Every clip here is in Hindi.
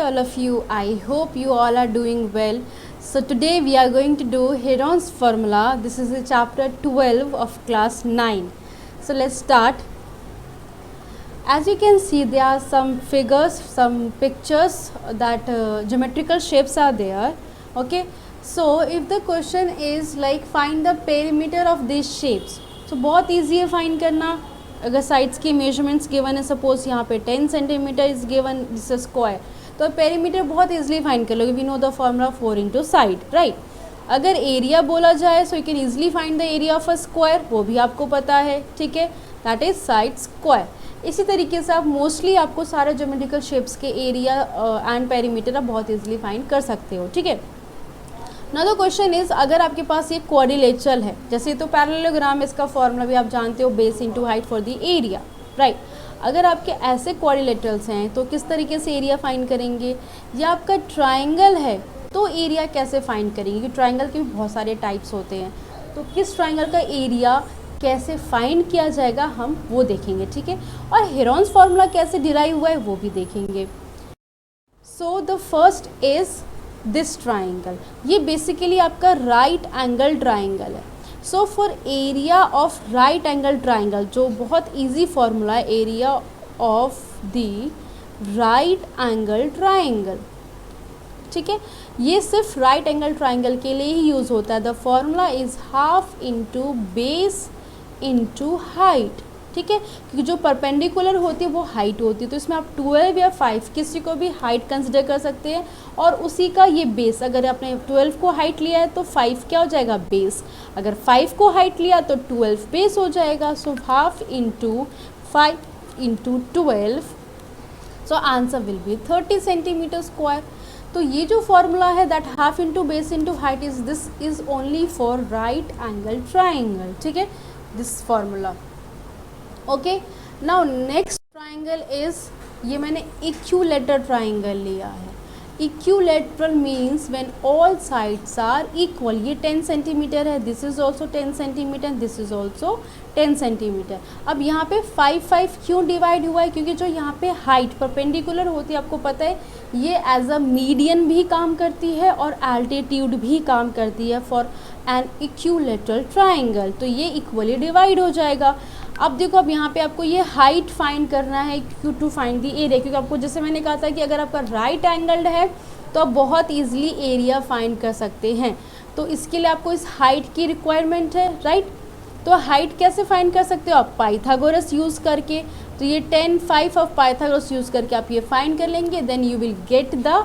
all of you. I hope you all are doing well. So today we are going to do Heron's formula. This is the chapter 12 of class 9. So let's start. As you can see, there are some figures, some pictures that geometrical shapes are there. Okay. So if the question is like find the perimeter of these shapes, so बहुत easy है find करना. अगर साइड्स की मेजरमेंट्स गिवन है, सपोज यहाँ पे 10 centimetre is given, this square, तो पेरीमीटर बहुत इजीली फाइंड कर लोगे. We know the formula 4 into side, right. अगर एरिया बोला जाए so you can easily find the area of a square, वो भी आपको पता है, ठीक है, दैट इज साइड स्क्वायर. इसी तरीके से आप मोस्टली आपको सारे ज्योमेट्रिकल शेप्स के एरिया एंड पेरीमीटर आप बहुत इजीली फाइंड कर सकते हो, ठीक है. ना द क्वेश्चन इज, अगर आपके पास ये क्वाड्रिलेटरल है, जैसे तो पैरेललोग्राम, इसका फॉर्मूला भी आप जानते हो, base into height for the area, right. अगर आपके ऐसे क्वाड्रिलेटरल्स हैं तो किस तरीके से एरिया फाइंड करेंगे. या आपका ट्राइंगल है तो एरिया कैसे फाइंड करेंगे, क्योंकि ट्राइंगल के भी बहुत सारे टाइप्स होते हैं, तो किस ट्राइंगल का एरिया कैसे फाइंड किया जाएगा हम वो देखेंगे, ठीक है. और हेरॉन्स फार्मूला कैसे डिराइव हुआ है वो भी देखेंगे. So the first is this triangle. ये बेसिकली आपका राइट एंगल ट्राइंगल है. So for area of right angle triangle, जो बहुत इजी फॉर्मूला है, area of the right angle triangle, ठीक है, ये सिर्फ राइट एंगल ट्राइंगल के लिए ही यूज़ होता है. The formula is half into base into height, ठीक है, क्योंकि जो परपेंडिकुलर होती है वो हाइट होती है, तो इसमें आप 12 या 5 किसी को भी हाइट कंसिडर कर सकते हैं, और उसी का ये बेस. अगर आपने 12 को हाइट लिया है तो 5 क्या हो जाएगा, बेस. अगर 5 को हाइट लिया तो 12 बेस हो जाएगा. So half into 5 into 12, so answer will be 30 centimetre square. तो ये जो फॉर्मूला है that half into base into height is this is only for right angle triangle, ठीक है, this formula. Okay. Now next triangle is, ये मैंने इक्विलेटरल ट्राइंगल लिया है. Equilateral means when all sides are equal. ये 10 सेंटीमीटर है, this is also 10 centimetre, this is also 10 centimetre. अब यहाँ पे 5 क्यों डिवाइड हुआ है, क्योंकि जो यहाँ पे हाइट परपेंडिकुलर होती है, आपको पता है ये एज अ मीडियन भी काम करती है और एल्टीट्यूड भी काम करती है फॉर एन इक्विलेटरल ट्राइंगल, तो ये इक्वली डिवाइड हो जाएगा. अब देखो, अब यहाँ पे आपको ये हाइट फाइंड करना है टू फाइंड दी एरिया, क्योंकि आपको जैसे मैंने कहा था कि अगर आपका राइट एंगल्ड है तो आप बहुत इजीली एरिया फाइंड कर सकते हैं. तो इसके लिए आपको इस हाइट की रिक्वायरमेंट है, राइट. तो हाइट कैसे फाइंड कर सकते हो आप, पाइथागोरस यूज़ करके. तो ये 10 5 ऑफ पाइथागोरस यूज़ करके आप ये फाइंड कर लेंगे. Then you will get the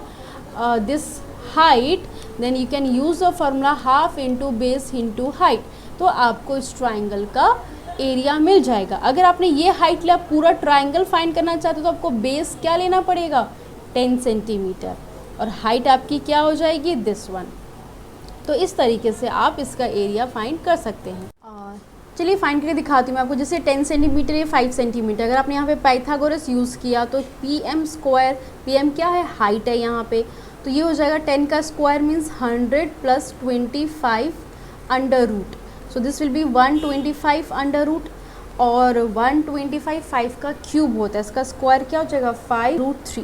this height. Then you can use the formula half into base into height. तो आपको इस ट्राइंगल का एरिया मिल जाएगा. अगर आपने ये हाइट लिया, पूरा ट्राइंगल फाइंड करना चाहते हो तो आपको बेस क्या लेना पड़ेगा, 10 सेंटीमीटर, और हाइट आपकी क्या हो जाएगी, दिस वन. तो इस तरीके से आप इसका एरिया फाइंड कर सकते हैं. चलिए फाइंड करके दिखाती हूँ मैं आपको. जैसे 10 सेंटीमीटर या 5 सेंटीमीटर, अगर आपने यहाँ पे पाइथागोरस यूज़ किया तो PM स्क्वायर, PM क्या है, हाइट है यहाँ पे, तो ये हो जाएगा 10 का square means 100 plus 25 under root. So this will be 125 under root, और 125 5 का क्यूब होता है, इसका स्क्वायर क्या हो जाएगा 5√3,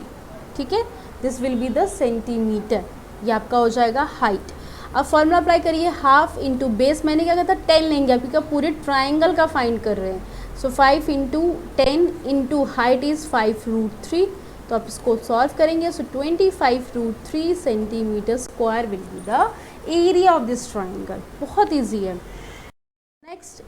ठीक है. This will be the centimetre. ये आपका हो जाएगा हाइट. अब फॉर्मूला अप्लाई करिए, हाफ इंटू बेस, मैंने क्या कहा था 10 लेंगे आप, क्योंकि पूरे ट्राइंगल का फाइंड कर रहे हैं. सो 5 इंटू 10 इंटू हाइट इज़ 5√3. तो आप इसको सॉल्व करेंगे. सो 25√3 centimetre square will be the area of this triangle. बहुत ईजी है. नेक्स्ट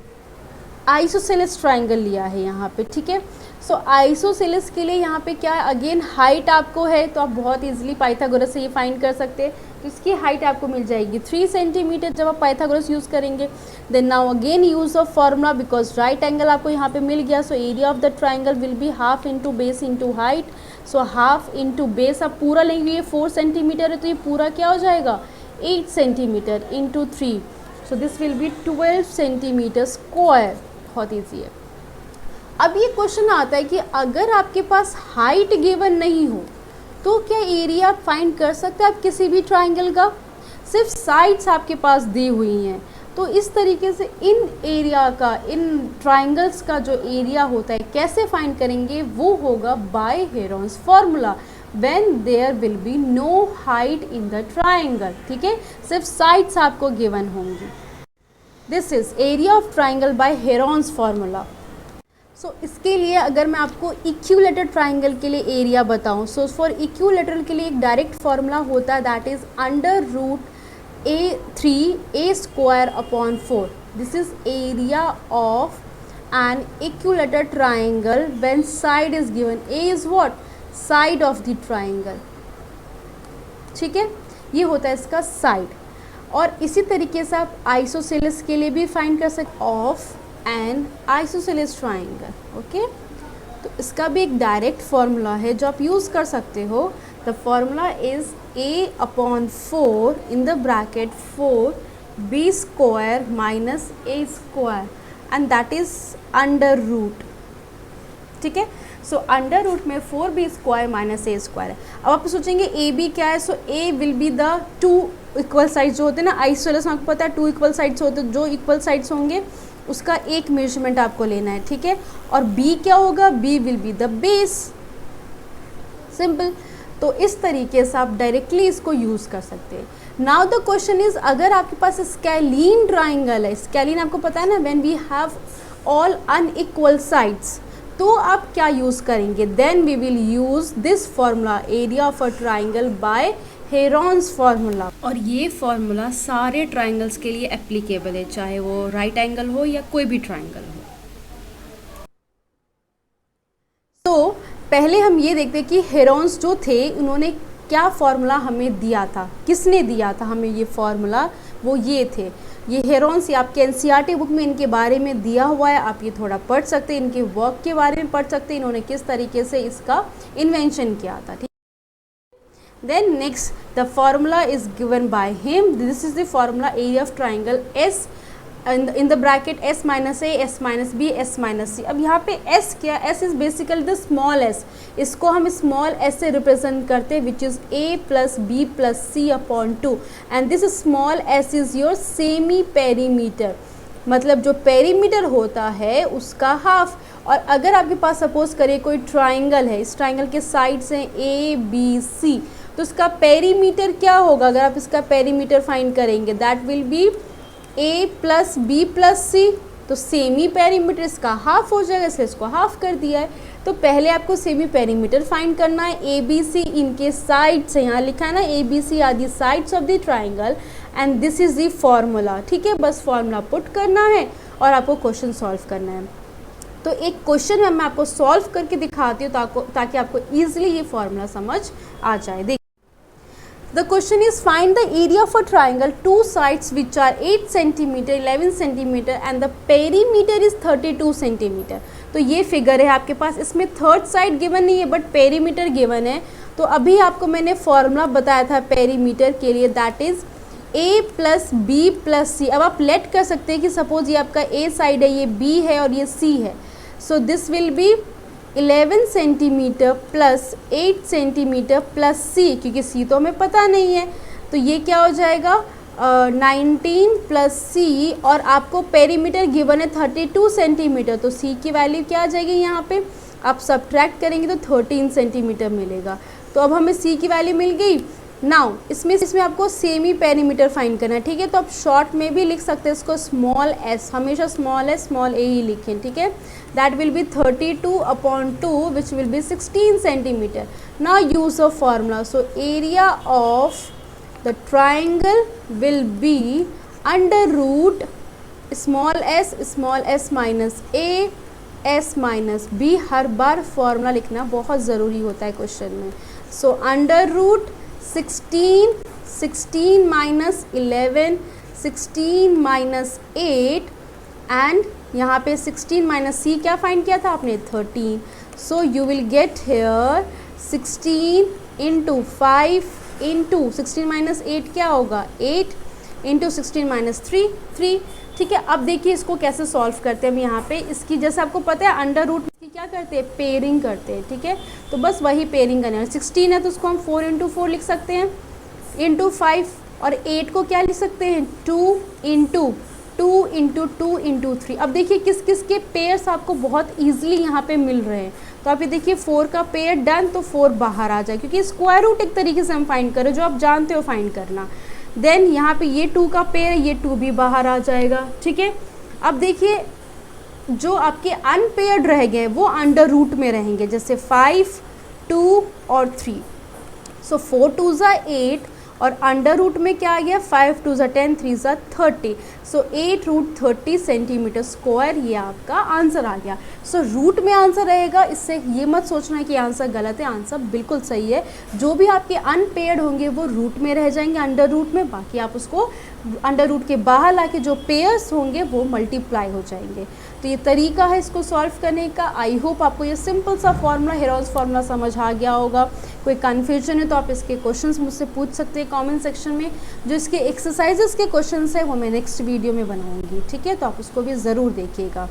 आइसोसेलेस ट्राइंगल लिया है यहाँ पे, ठीक है. सो आइसोसेलेस के लिए यहाँ पे क्या है, अगेन हाइट आपको है तो आप बहुत इजीली पाइथागोरस से ये फाइंड कर सकते हैं. तो इसकी हाइट आपको मिल जाएगी 3 सेंटीमीटर जब आप पाइथागोरस यूज़ करेंगे. Then now again use of formula, because right angle आपको यहाँ पे मिल गया. So area of the triangle will be half into base into height. So half into base आप पूरा लेंगे, ये 4 सेंटीमीटर है तो ये पूरा क्या हो जाएगा 8 centimetre into 3. So this will B 12 centimetre square. बहुत ईजी है. अब ये क्वेश्चन आता है कि अगर आपके पास हाइट गिवन नहीं हो तो क्या एरिया फाइंड कर सकते हैं आप किसी भी ट्राइंगल का, सिर्फ साइड्स आपके पास दी हुई हैं. तो इस तरीके से इन एरिया का, इन ट्राइंगल्स का जो एरिया होता है कैसे फाइंड करेंगे, वो होगा by Heron's formula. When there will be no height in the triangle, ठीक है, सिर्फ साइड्स आपको गिवन होंगी। This is area of triangle by Heron's formula. So इसके लिए अगर मैं आपको इक्विलेटरल ट्राइंगल के लिए एरिया बताऊं, सो फॉर इक्विलेटरल के लिए एक डायरेक्ट फार्मूला होता है, that is √A3A² upon 4। This is area of an equilateral triangle when side is given. A is what? Side of the triangle, ठीक है, ये होता है इसका साइड। और इसी तरीके से आप आइसोसेलेस के लिए भी फाइंड कर सकते of N isosceles triangle, okay. तो इसका भी एक डायरेक्ट फार्मूला है जो आप यूज़ कर सकते हो। The formula is A/4 in the bracket 4B² minus A² and that is under root, ठीक है। सो अंडर रूट में 4B² माइनस A² है। अब आप सोचेंगे ए बी क्या है, so A will be the two equal sides जो होते हैं ना, आइसोसेलेस में आपको पता है 2 इक्वल साइड्स होते हैं, जो इक्वल साइड्स होंगे उसका एक मेजरमेंट आपको लेना है, ठीक है। और बी क्या होगा? B will be the base, simple. तो इस तरीके से आप डायरेक्टली इसको यूज़ कर सकते हैं। नाउ द क्वेश्चन इज, अगर आपके पास स्केलीन ट्राइंगल है, स्केलीन आपको पता है ना, when we have all unequal sides, तो आप क्या यूज़ करेंगे? Then we will use this formula, area of a triangle by Heron's formula. और ये फार्मूला सारे ट्राइंगल्स के लिए एप्लीकेबल है, चाहे वो राइट एंगल हो या कोई भी ट्राइंगल हो। तो पहले हम ये देखते हैं कि हेरॉन्स जो थे उन्होंने क्या फार्मूला हमें दिया था, किसने दिया था हमें ये फार्मूला, वो ये थे, ये हेरॉन्स। ये आपके एनसीईआरटी बुक में इनके बारे में दिया हुआ है, आप ये थोड़ा पढ़ सकते हैं, इनके वर्क के बारे में पढ़ सकते हैं, इन्होंने किस तरीके से इसका इन्वेंशन किया था, ठीक। Then next the formula is given by him. This is the formula, area of triangle S in the bracket S minus A, S minus B, S minus C. अब यहाँ पे S क्या? S is basically the small s. इसको हम small s से represent करते हैं, which is A plus B plus C upon 2. And this small s is your semi perimeter. मतलब जो पेरीमीटर होता है उसका हाफ। और अगर आपके पास सपोज करिए कोई ट्राइंगल है, इस ट्राइंगल के साइड्स हैं ABC, तो इसका पेरीमीटर क्या होगा? अगर आप इसका पेरीमीटर फाइंड करेंगे, that will B A plus B plus C, तो सेमी पेरीमीटर इसका हाफ हो जाएगा, इसलिए इसको हाफ कर दिया है। तो पहले आपको सेमी पेरीमीटर फाइंड करना है। ABC इनके साइड्स है, यहाँ लिखा है ना, ABC are the sides of the triangle and this is the formula, ठीक है। बस फॉर्मूला पुट करना है और आपको क्वेश्चन सॉल्व करना है। तो एक क्वेश्चन मैं आपको सॉल्व करके दिखाती हूँ ताकि आपको ईजिली ये फॉर्मूला समझ आ जाए। देखिए, the question is find the area of a triangle, two sides which are 8 centimetre 11 centimetre and the perimeter is 32 centimetre. तो ये फिगर है आपके पास, इसमें थर्ड साइड गिवन नहीं है बट पेरीमीटर गिवन है। तो अभी आपको मैंने फॉर्मूला बताया था पेरीमीटर के लिए, that is A plus B plus C. अब आप लेट कर सकते हैं कि सपोज ये आपका A साइड है, ये B है और ये C है, सो this will B 11 centimetre plus 8 centimetre plus C, क्योंकि C तो हमें पता नहीं है, तो ये क्या हो जाएगा 19 प्लस C, और आपको पेरीमीटर गिवन है 32 सेंटीमीटर, तो C की वैल्यू क्या आ जाएगी? यहाँ पे आप सब्ट्रैक्ट करेंगे तो 13 सेंटीमीटर मिलेगा। तो अब हमें C की वैल्यू मिल गई। नाउ इसमें आपको सेमी पेरीमीटर फाइंड करना है, ठीक है। तो आप शॉर्ट में भी लिख सकते हैं इसको स्मॉल s, हमेशा स्मॉल s स्मॉल a ही लिखें, ठीक है। That will be 32 upon 2 which will be 16 centimetre. Now use of formula, so area of the triangle will be under root small s minus a, s minus b। हर बार फार्मूला लिखना बहुत ज़रूरी होता है क्वेश्चन में। So under root 16 minus 11, 16 minus 8 and यहाँ पे 16 माइनस C क्या फाइंड किया था आपने? 13। So you will get here 16 into 5 into 16 minus 8 क्या होगा? 8 इंटू 16 माइनस 3, 3, ठीक है। अब देखिए इसको कैसे सॉल्व करते हैं हम। यहाँ पे इसकी जैसे आपको पता है अंडर रूट की क्या करते हैं? पेयरिंग करते हैं, ठीक है। तो बस वही पेयरिंग करना है। 16 है तो उसको हम 4 इंटू 4 लिख सकते हैं, इंटू 5, और 8 को क्या लिख सकते हैं? 2 इंटू 2 इंटू 2 इंटू 3। अब देखिए किस किस के पेयर्स आपको बहुत ईजिली यहाँ पे मिल रहे हैं। तो आप ये देखिए 4 का पेयर डन, तो 4 बाहर आ जाए, क्योंकि स्क्वायर रूट एक तरीके से हम फाइंड करें, जो आप जानते हो फाइंड करना। देन यहाँ पे ये 2 का पेयर है, ये 2 भी बाहर आ जाएगा, ठीक है। अब देखिए जो आपके अनपेयर्ड रह गए वो अंडर रूट में रहेंगे, जैसे 5, 2 और 3। सो 4 2 ज़ा 8 और अंडर रूट में क्या आ गया, 5 2 ज़ा 10, 3 ज़ा 30। सो 8 रूट 30 सेंटीमीटर स्क्वायर, ये आपका आंसर आ गया। सो रूट में आंसर रहेगा, इससे ये मत सोचना कि आंसर गलत है, आंसर बिल्कुल सही है। जो भी आपके अनपेयर्ड होंगे वो रूट में रह जाएंगे, अंडर रूट में, बाकी आप उसको अंडर रूट के बाहर लाके जो पेयर्स होंगे वो मल्टीप्लाई हो जाएंगे। तो ये तरीका है इसको सॉल्व करने का। आई होप आपको ये सिंपल सा फॉर्मूला, हेरोन्स फार्मूला समझ आ गया होगा। कोई कन्फ्यूजन है तो आप इसके क्वेश्चंस मुझसे पूछ सकते हैं कमेंट सेक्शन में। जो इसके एक्सरसाइजेस के क्वेश्चंस है वो मैं नेक्स्ट वीडियो में बनाऊंगी, ठीक है, तो आप उसको भी ज़रूर देखिएगा।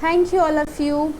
Thank you all of you.